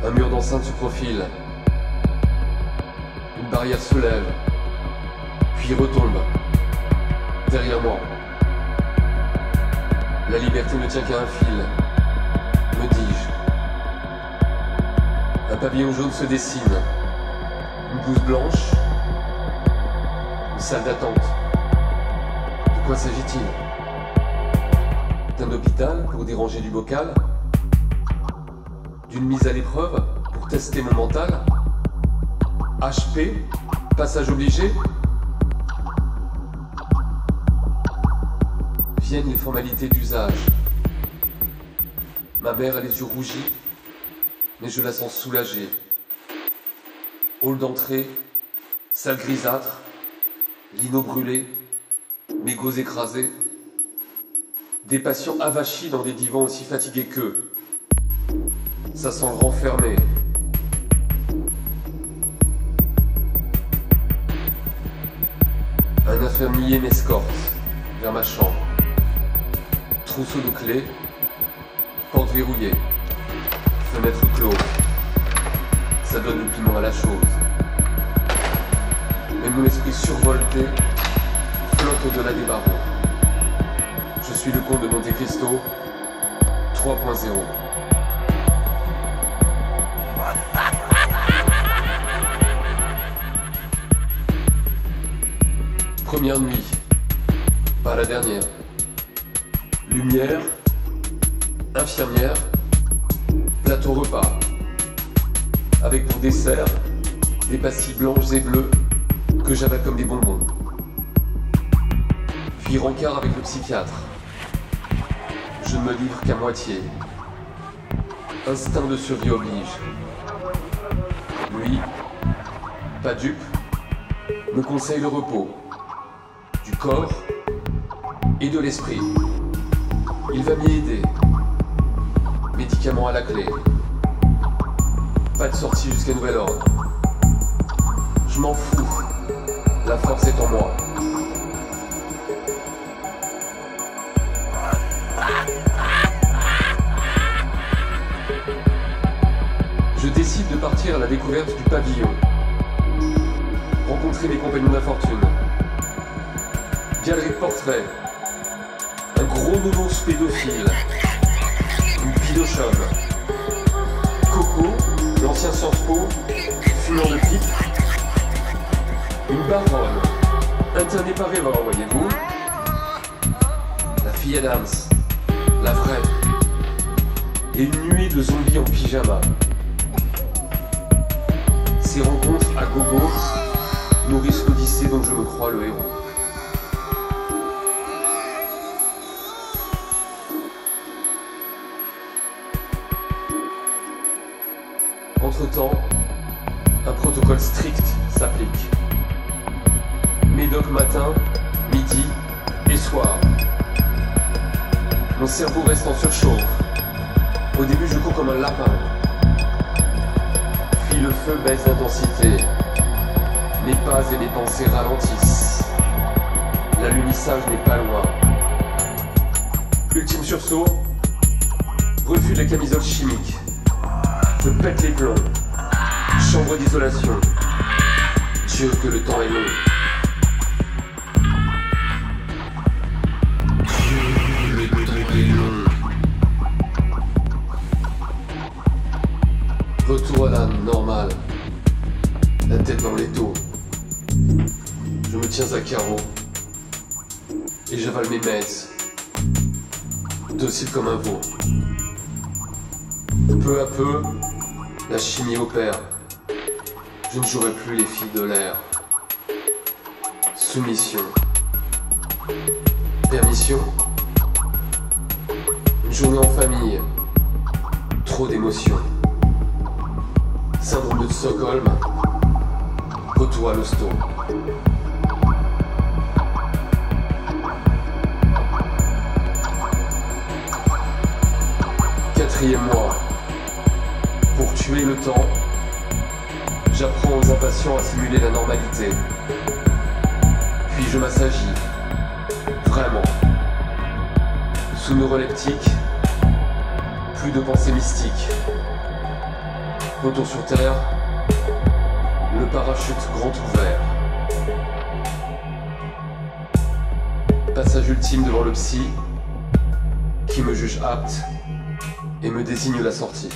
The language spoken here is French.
Un mur d'enceinte se profile. Une barrière se lève, puis retombe. Derrière moi. La liberté ne tient qu'à un fil, me dis-je. Un pavillon jaune se dessine. Une blouse blanche. Une salle d'attente. De quoi s'agit-il? D'un hôpital pour déranger du bocal? D'une mise à l'épreuve pour tester mon mental? HP? Passage obligé? Viennent les formalités d'usage. Ma mère a les yeux rougis, mais je la sens soulagée. Hall d'entrée, salle grisâtre, lino brûlé, mégots écrasés. Des patients avachis dans des divans aussi fatigués qu'eux. Ça sent renfermé. Un infirmier m'escorte vers ma chambre. Trousseau de clés, porte verrouillée, fenêtre close. Ça donne du piment à la chose. Mais mon esprit survolté flotte au-delà des barreaux. Je suis le comte de Monte Cristo 3.0. Première nuit, pas la dernière. Lumière, infirmière, plateau repas. Avec pour dessert, des pastilles blanches et bleues que j'avale comme des bonbons. Puis rencard avec le psychiatre. Je ne me livre qu'à moitié. Instinct de survie oblige. Lui, pas dupe, me conseille le repos. Du corps et de l'esprit. Il va m'y aider. Médicaments à la clé. Pas de sortie jusqu'à nouvel ordre. Je m'en fous. La force est en moi. Je décide de partir à la découverte du pavillon. Rencontrer mes compagnons d'infortune. Galerie de portraits. Un gros nounours pédophile. Une pidochonne. Coco, l'ancien Sciences Po, fumeur de pipe. Une baronne, internée par erreur, voyez-vous. La fille Adams, la vraie. Et une nuée de zombies en pyjama. Ces rencontres à gogo nourrissent l'odyssée dont je me crois le héros. Entre-temps, un protocole strict s'applique. Médoc matin, midi et soir. Mon cerveau reste en surchauffe. Au début, je cours comme un lapin. Puis le feu baisse d'intensité. Mes pas et mes pensées ralentissent. L'alunissage n'est pas loin. Ultime sursaut. Refus de la camisole chimique. Je pète les plombs. Chambre d'isolation. Dieu que le temps est long. Dieu, le temps est long. Retour à la normale. La tête dans l'étau. Je me tiens à carreau. Et j'avale mes meds. Docile comme un veau. Peu à peu, la chimie opère. Je ne jouerai plus les filles de l'air. Soumission. Permission. Une journée en famille. Trop d'émotions. Syndrome de Stockholm. Retour à l'hosto. Quatrième mois. Pour tuer le temps, j'apprends aux impatients à simuler la normalité. Puis je m'assagis. Vraiment. Sous neuroleptique, plus de pensées mystiques. Retour sur Terre, le parachute grand ouvert. Passage ultime devant le psy, qui me juge apte et me désigne la sortie.